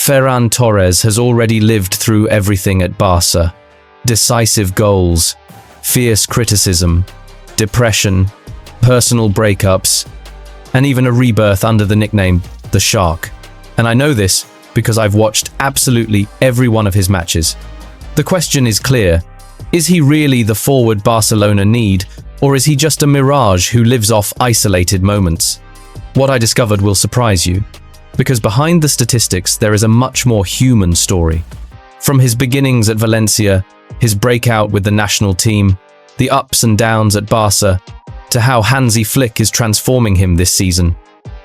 Ferran Torres has already lived through everything at Barça. Decisive goals, fierce criticism, depression, personal breakups, and even a rebirth under the nickname The Shark. And I know this because I've watched absolutely every one of his matches. The question is clear. Is he really the forward Barcelona need, or is he just a mirage who lives off isolated moments? What I discovered will surprise you, because behind the statistics there is a much more human story. From his beginnings at Valencia, his breakout with the national team, the ups and downs at Barça, to how Hansi Flick is transforming him this season.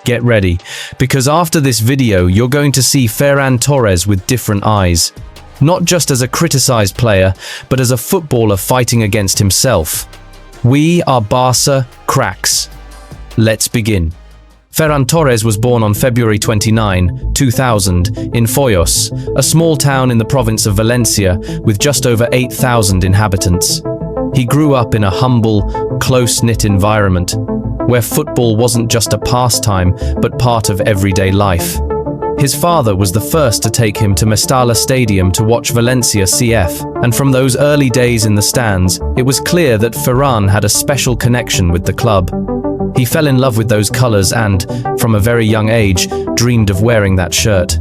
Get ready, because after this video you're going to see Ferran Torres with different eyes. Not just as a criticized player, but as a footballer fighting against himself. We are Barça cracks. Let's begin. Ferran Torres was born on February 29, 2000, in Foyos, a small town in the province of Valencia with just over 8,000 inhabitants. He grew up in a humble, close-knit environment, where football wasn't just a pastime, but part of everyday life. His father was the first to take him to Mestalla Stadium to watch Valencia CF, and from those early days in the stands, it was clear that Ferran had a special connection with the club. He fell in love with those colours and, from a very young age, dreamed of wearing that shirt.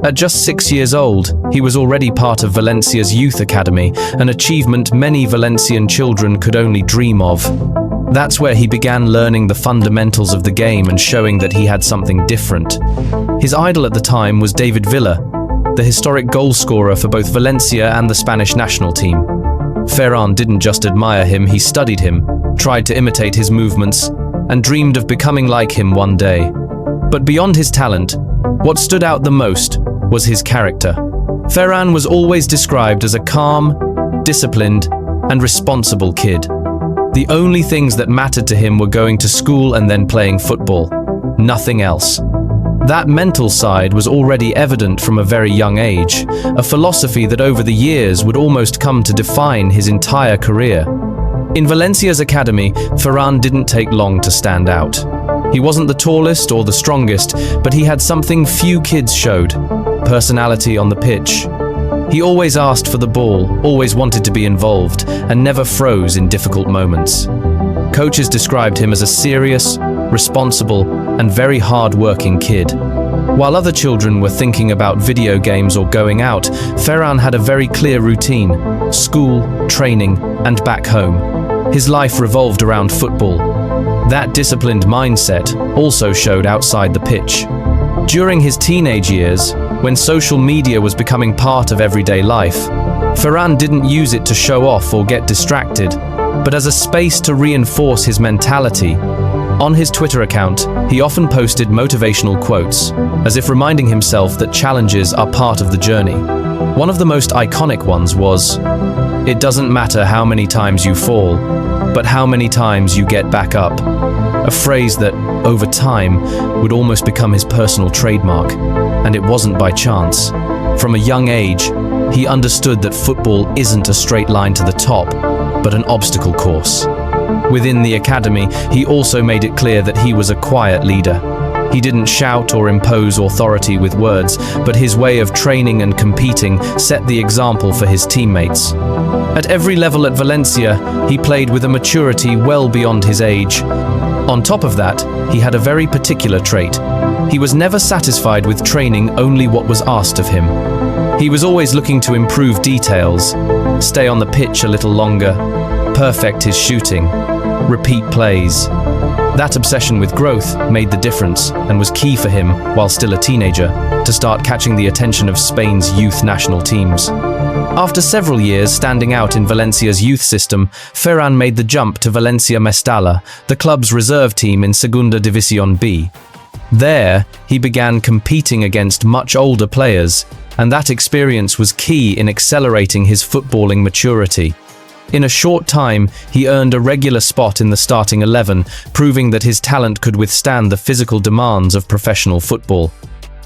At just 6 years old, he was already part of Valencia's youth academy, an achievement many Valencian children could only dream of. That's where he began learning the fundamentals of the game and showing that he had something different. His idol at the time was David Villa, the historic goalscorer for both Valencia and the Spanish national team. Ferran didn't just admire him, he studied him, tried to imitate his movements, and dreamed of becoming like him one day. But beyond his talent, what stood out the most was his character. Ferran was always described as a calm, disciplined, and responsible kid. The only things that mattered to him were going to school and then playing football. Nothing else. That mental side was already evident from a very young age, a philosophy that over the years would almost come to define his entire career. In Valencia's academy, Ferran didn't take long to stand out. He wasn't the tallest or the strongest, but he had something few kids showed: personality on the pitch. He always asked for the ball, always wanted to be involved, and never froze in difficult moments. Coaches described him as a serious, responsible, and very hard-working kid. While other children were thinking about video games or going out, Ferran had a very clear routine: school, training, and back home. His life revolved around football. That disciplined mindset also showed outside the pitch. During his teenage years, when social media was becoming part of everyday life, Ferran didn't use it to show off or get distracted, but as a space to reinforce his mentality. On his Twitter account, he often posted motivational quotes, as if reminding himself that challenges are part of the journey. One of the most iconic ones was, "It doesn't matter how many times you fall, but how many times you get back up." A phrase that, over time, would almost become his personal trademark. And it wasn't by chance. From a young age, he understood that football isn't a straight line to the top, but an obstacle course. Within the academy, he also made it clear that he was a quiet leader. He didn't shout or impose authority with words, but his way of training and competing set the example for his teammates. At every level at Valencia, he played with a maturity well beyond his age. On top of that, he had a very particular trait. He was never satisfied with training only what was asked of him. He was always looking to improve details, stay on the pitch a little longer, perfect his shooting, repeat plays. That obsession with growth made the difference and was key for him, while still a teenager, to start catching the attention of Spain's youth national teams. After several years standing out in Valencia's youth system, Ferran made the jump to Valencia Mestalla, the club's reserve team in Segunda División B. There, he began competing against much older players, and that experience was key in accelerating his footballing maturity. In a short time, he earned a regular spot in the starting 11, proving that his talent could withstand the physical demands of professional football.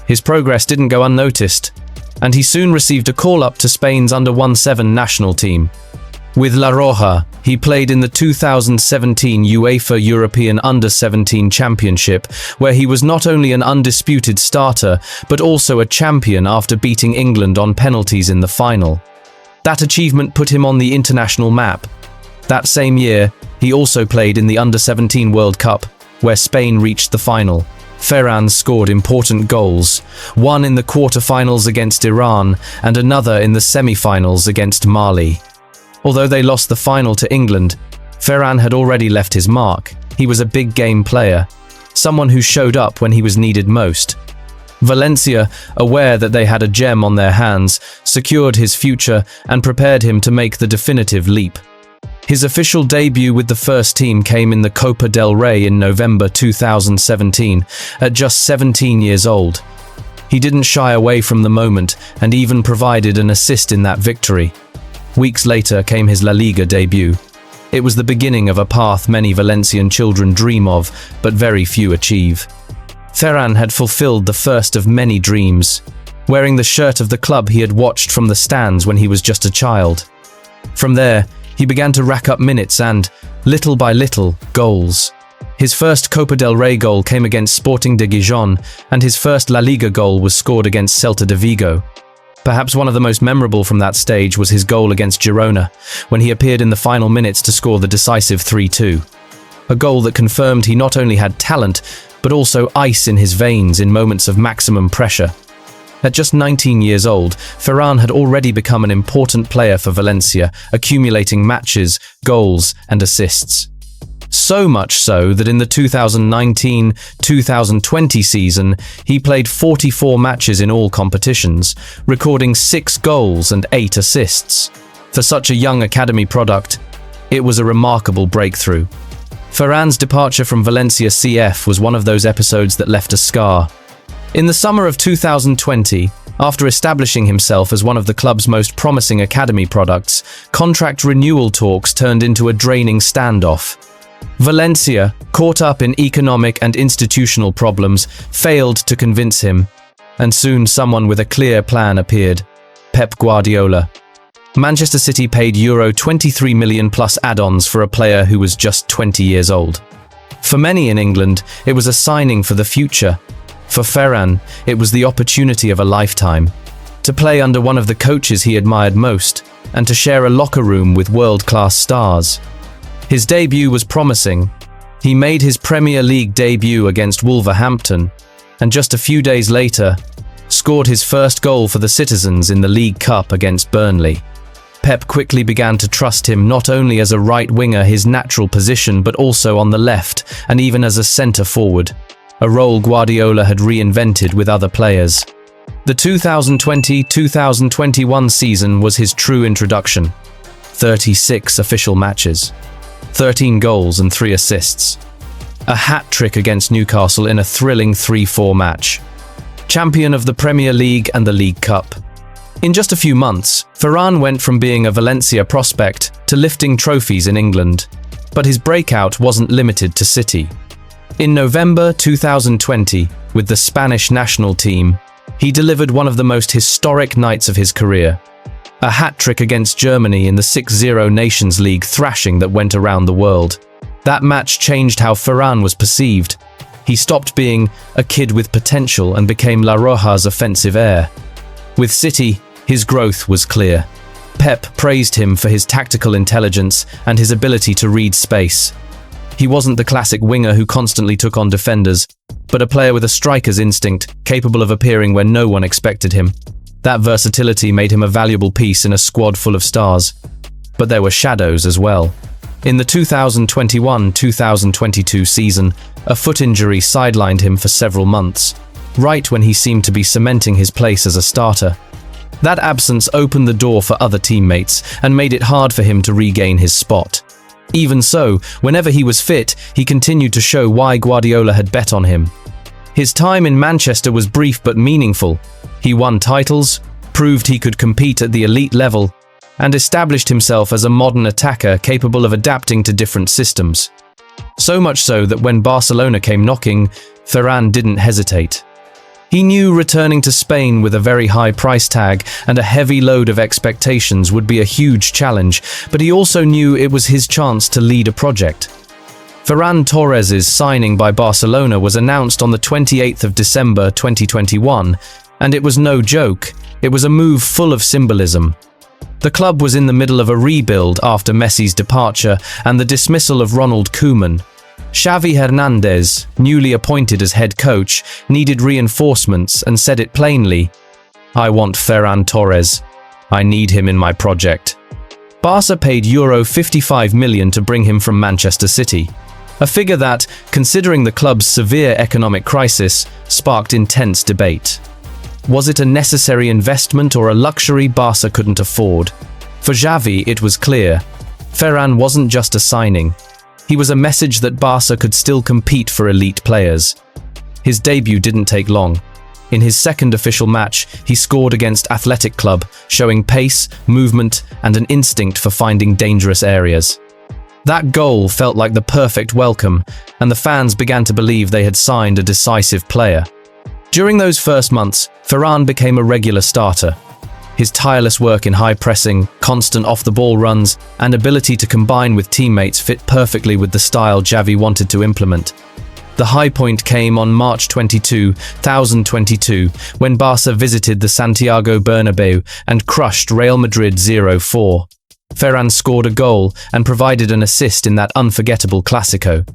His progress didn't go unnoticed, and he soon received a call-up to Spain's under-17 national team. With La Roja, he played in the 2017 UEFA European Under-17 Championship, where he was not only an undisputed starter, but also a champion after beating England on penalties in the final. That achievement put him on the international map. That same year, he also played in the Under-17 World Cup, where Spain reached the final. Ferran scored important goals, one in the quarter-finals against Iran and another in the semi-finals against Mali. Although they lost the final to England, Ferran had already left his mark. He was a big-game player, someone who showed up when he was needed most. Valencia, aware that they had a gem on their hands, secured his future and prepared him to make the definitive leap. His official debut with the first team came in the Copa del Rey in November 2017, at just 17 years old. He didn't shy away from the moment and even provided an assist in that victory. Weeks later came his La Liga debut. It was the beginning of a path many Valencian children dream of, but very few achieve. Ferran had fulfilled the first of many dreams, wearing the shirt of the club he had watched from the stands when he was just a child. From there, he began to rack up minutes and, little by little, goals. His first Copa del Rey goal came against Sporting de Gijón, and his first La Liga goal was scored against Celta de Vigo. Perhaps one of the most memorable from that stage was his goal against Girona, when he appeared in the final minutes to score the decisive 3-2. A goal that confirmed he not only had talent, but also ice in his veins in moments of maximum pressure. At just 19 years old, Ferran had already become an important player for Valencia, accumulating matches, goals, and assists. So much so that in the 2019-2020 season, he played 44 matches in all competitions, recording 6 goals and 8 assists. For such a young academy product, it was a remarkable breakthrough. Ferran's departure from Valencia CF was one of those episodes that left a scar. In the summer of 2020, after establishing himself as one of the club's most promising academy products, contract renewal talks turned into a draining standoff. Valencia, caught up in economic and institutional problems, failed to convince him, and soon someone with a clear plan appeared: Pep Guardiola. Manchester City paid Euro 23 million plus add-ons for a player who was just 20 years old. For many in England, it was a signing for the future. For Ferran, it was the opportunity of a lifetime. To play under one of the coaches he admired most, and to share a locker room with world-class stars. His debut was promising. He made his Premier League debut against Wolverhampton, and just a few days later, scored his first goal for the Citizens in the League Cup against Burnley. Pep quickly began to trust him not only as a right winger, his natural position, but also on the left, and even as a centre-forward, a role Guardiola had reinvented with other players. The 2020-2021 season was his true introduction. 36 official matches, 13 goals and 3 assists. A hat-trick against Newcastle in a thrilling 3-4 match. Champion of the Premier League and the League Cup. In just a few months, Ferran went from being a Valencia prospect to lifting trophies in England. But his breakout wasn't limited to City. In November 2020, with the Spanish national team, he delivered one of the most historic nights of his career. A hat-trick against Germany in the 6-0 Nations League thrashing that went around the world. That match changed how Ferran was perceived. He stopped being a kid with potential and became La Roja's offensive heir. With City, his growth was clear. Pep praised him for his tactical intelligence and his ability to read space. He wasn't the classic winger who constantly took on defenders, but a player with a striker's instinct, capable of appearing where no one expected him. That versatility made him a valuable piece in a squad full of stars. But there were shadows as well. In the 2021-2022 season, a foot injury sidelined him for several months, right when he seemed to be cementing his place as a starter. That absence opened the door for other teammates and made it hard for him to regain his spot. Even so, whenever he was fit, he continued to show why Guardiola had bet on him. His time in Manchester was brief but meaningful. He won titles, proved he could compete at the elite level, and established himself as a modern attacker capable of adapting to different systems. So much so that when Barcelona came knocking, Ferran didn't hesitate. He knew returning to Spain with a very high price tag and a heavy load of expectations would be a huge challenge, but he also knew it was his chance to lead a project. Ferran Torres' signing by Barcelona was announced on the 28th of December 2021, and it was no joke. It was a move full of symbolism. The club was in the middle of a rebuild after Messi's departure and the dismissal of Ronald Koeman. Xavi Hernandez, newly appointed as head coach, needed reinforcements and said it plainly, "I want Ferran Torres. I need him in my project." Barca paid Euro 55 million to bring him from Manchester City. A figure that, considering the club's severe economic crisis, sparked intense debate. Was it a necessary investment or a luxury Barca couldn't afford? For Xavi, it was clear. Ferran wasn't just a signing. He was a message that Barca could still compete for elite players. His debut didn't take long. In his second official match, he scored against Athletic Club, showing pace, movement, and an instinct for finding dangerous areas. That goal felt like the perfect welcome, and the fans began to believe they had signed a decisive player. During those first months, Ferran became a regular starter. His tireless work in high pressing, constant off-the-ball runs, and ability to combine with teammates fit perfectly with the style Xavi wanted to implement. The high point came on March 22, 2022, when Barca visited the Santiago Bernabeu and crushed Real Madrid 0-4. Ferran scored a goal and provided an assist in that unforgettable Clásico.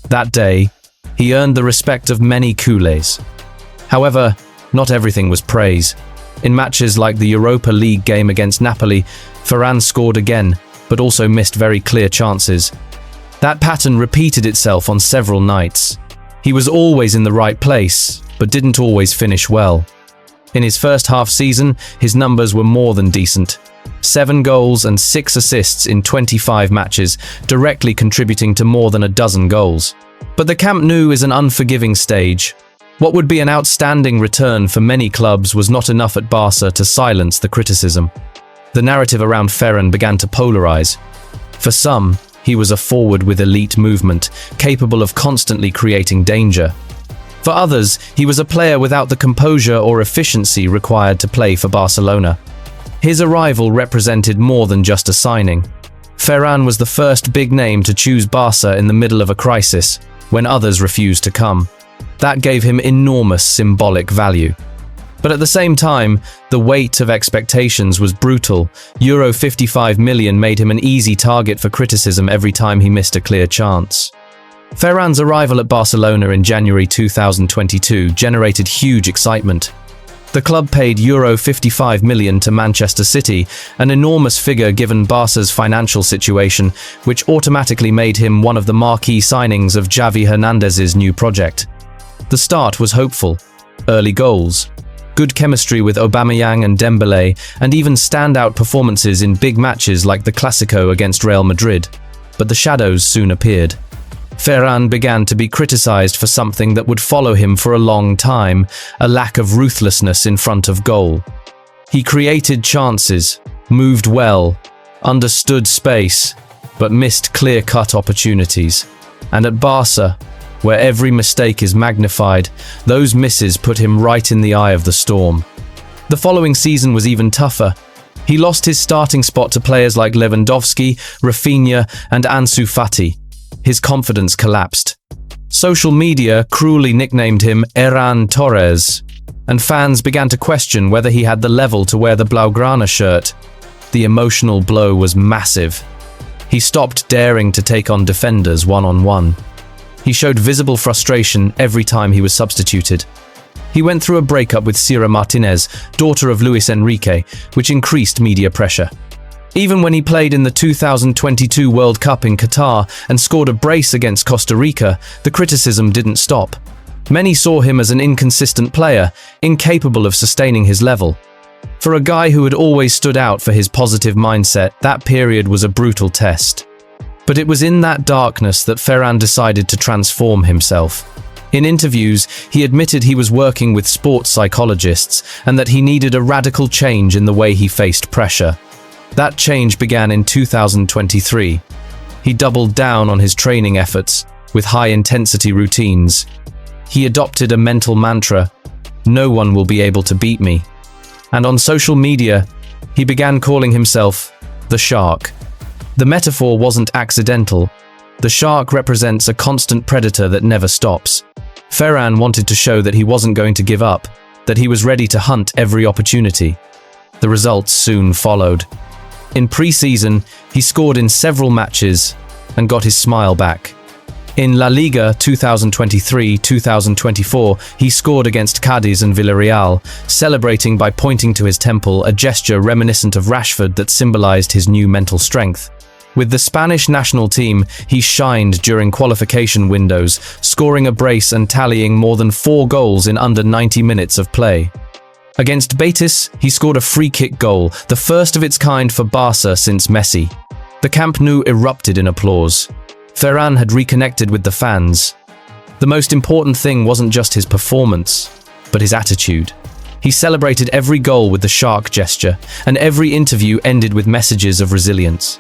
That day, he earned the respect of many CULÉS. However, not everything was praise. In matches like the Europa League game against Napoli, Ferran scored again, but also missed very clear chances. That pattern repeated itself on several nights. He was always in the right place, but didn't always finish well. In his first half season, his numbers were more than decent. 7 goals and 6 assists in 25 matches, directly contributing to more than a dozen goals. But the Camp Nou is an unforgiving stage. What would be an outstanding return for many clubs was not enough at Barca to silence the criticism. The narrative around Ferran began to polarize. For some, he was a forward with elite movement, capable of constantly creating danger. For others, he was a player without the composure or efficiency required to play for Barcelona. His arrival represented more than just a signing. Ferran was the first big name to choose Barca in the middle of a crisis, when others refused to come. That gave him enormous symbolic value. But at the same time, the weight of expectations was brutal. Euro 55 million made him an easy target for criticism every time he missed a clear chance. Ferran's arrival at Barcelona in January 2022 generated huge excitement. The club paid Euro 55 million to Manchester City, an enormous figure given Barca's financial situation, which automatically made him one of the marquee signings of Xavi Hernandez's new project. The start was hopeful. Early goals, good chemistry with Aubameyang and Dembélé, and even standout performances in big matches like the Clásico against Real Madrid. But the shadows soon appeared. Ferran began to be criticized for something that would follow him for a long time, a lack of ruthlessness in front of goal. He created chances, moved well, understood space, but missed clear-cut opportunities. And at Barca, where every mistake is magnified, those misses put him right in the eye of the storm. The following season was even tougher. He lost his starting spot to players like Lewandowski, Rafinha, and Ansu Fati. His confidence collapsed. Social media cruelly nicknamed him Ferran Torres, and fans began to question whether he had the level to wear the Blaugrana shirt. The emotional blow was massive. He stopped daring to take on defenders one-on-one. He showed visible frustration every time he was substituted. He went through a breakup with Sira Martinez, daughter of Luis Enrique, which increased media pressure. Even when he played in the 2022 World Cup in Qatar and scored a brace against Costa Rica, the criticism didn't stop. Many saw him as an inconsistent player, incapable of sustaining his level. For a guy who had always stood out for his positive mindset, that period was a brutal test. But it was in that darkness that Ferran decided to transform himself. In interviews, he admitted he was working with sports psychologists and that he needed a radical change in the way he faced pressure. That change began in 2023. He doubled down on his training efforts with high-intensity routines. He adopted a mental mantra: No one will be able to beat me. And on social media, he began calling himself the Shark. The metaphor wasn't accidental. The shark represents a constant predator that never stops. Ferran wanted to show that he wasn't going to give up, that he was ready to hunt every opportunity. The results soon followed. In pre-season, he scored in several matches and got his smile back. In La Liga 2023-2024, he scored against Cádiz and Villarreal, celebrating by pointing to his temple, a gesture reminiscent of Rashford that symbolized his new mental strength. With the Spanish national team, he shined during qualification windows, scoring a brace and tallying more than 4 goals in under 90 minutes of play. Against Betis, he scored a free-kick goal, the first of its kind for Barça since Messi. The Camp Nou erupted in applause. Ferran had reconnected with the fans. The most important thing wasn't just his performance, but his attitude. He celebrated every goal with the shark gesture, and every interview ended with messages of resilience.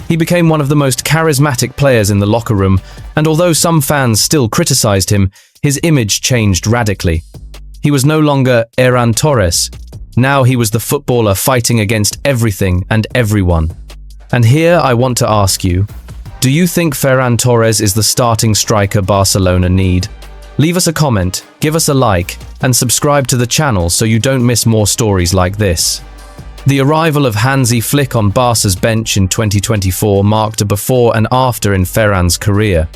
He became one of the most charismatic players in the locker room, and although some fans still criticized him, his image changed radically. He was no longer Ferran Torres. Now he was the footballer fighting against everything and everyone. And here I want to ask you, do you think Ferran Torres is the starting striker Barcelona need? Leave us a comment, give us a like, and subscribe to the channel so you don't miss more stories like this. The arrival of Hansi Flick on Barca's bench in 2024 marked a before and after in Ferran's career.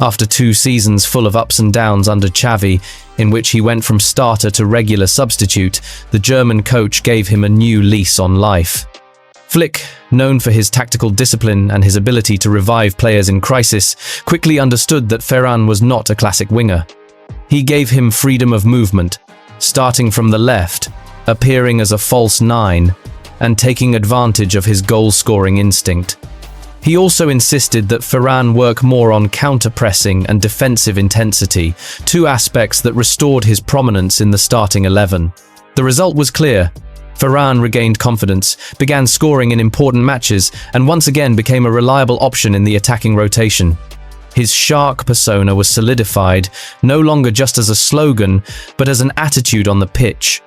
After 2 seasons full of ups and downs under Xavi, in which he went from starter to regular substitute, the German coach gave him a new lease on life. Flick, known for his tactical discipline and his ability to revive players in crisis, quickly understood that Ferran was not a classic winger. He gave him freedom of movement, starting from the left, appearing as a false 9, and taking advantage of his goal-scoring instinct. He also insisted that Ferran work more on counter-pressing and defensive intensity, 2 aspects that restored his prominence in the starting 11. The result was clear. Ferran regained confidence, began scoring in important matches, and once again became a reliable option in the attacking rotation. His shark persona was solidified, no longer just as a slogan, but as an attitude on the pitch.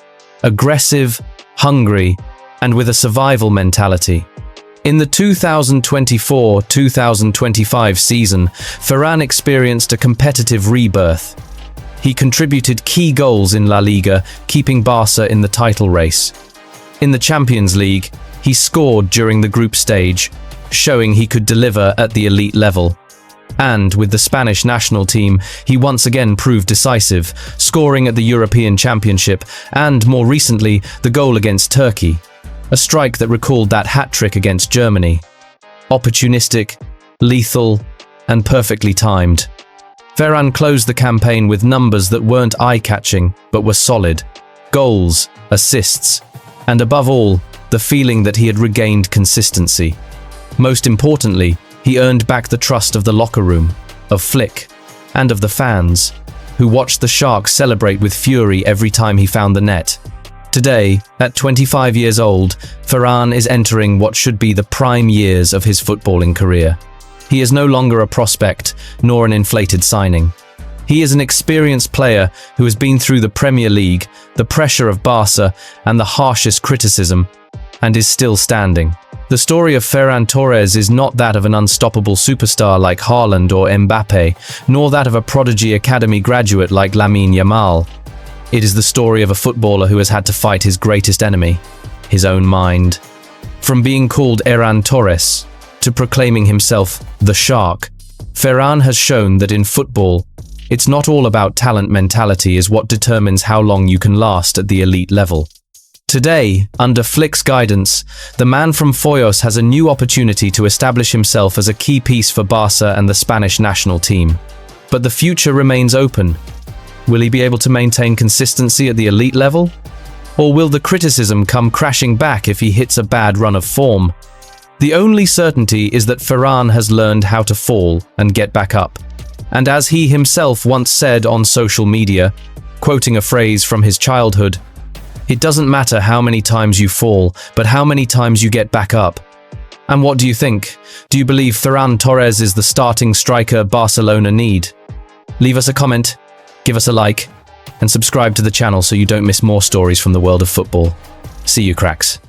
Aggressive, hungry, and with a survival mentality. In the 2024-2025 season, Ferran experienced a competitive rebirth. He contributed key goals in La Liga, keeping Barça in the title race. In the Champions League, he scored during the group stage, showing he could deliver at the elite level. And with the Spanish national team, he once again proved decisive, scoring at the European Championship and, more recently, the goal against Turkey, a strike that recalled that hat-trick against Germany. Opportunistic, lethal, and perfectly timed. Ferran closed the campaign with numbers that weren't eye-catching, but were solid. Goals, assists, and above all, the feeling that he had regained consistency. Most importantly, he earned back the trust of the locker room, of Flick, and of the fans, who watched the Shark celebrate with fury every time he found the net. Today, at 25 years old, Ferran is entering what should be the prime years of his footballing career. He is no longer a prospect, nor an inflated signing. He is an experienced player who has been through the Premier League, the pressure of Barça, and the harshest criticism, and is still standing. The story of Ferran Torres is not that of an unstoppable superstar like Haaland or Mbappe, nor that of a prodigy academy graduate like Lamine Yamal. It is the story of a footballer who has had to fight his greatest enemy, his own mind. From being called Ferran Torres to proclaiming himself the Shark, Ferran has shown that in football, it's not all about talent. Mentality is what determines how long you can last at the elite level. Today, under Flick's guidance, the man from Foyos has a new opportunity to establish himself as a key piece for Barça and the Spanish national team. But the future remains open. Will he be able to maintain consistency at the elite level? Or will the criticism come crashing back if he hits a bad run of form? The only certainty is that Ferran has learned how to fall and get back up. And as he himself once said on social media, quoting a phrase from his childhood, "It doesn't matter how many times you fall, but how many times you get back up." And what do you think? Do you believe Ferran Torres is the starting striker Barcelona need? Leave us a comment, give us a like, and subscribe to the channel so you don't miss more stories from the world of football. See you, cracks.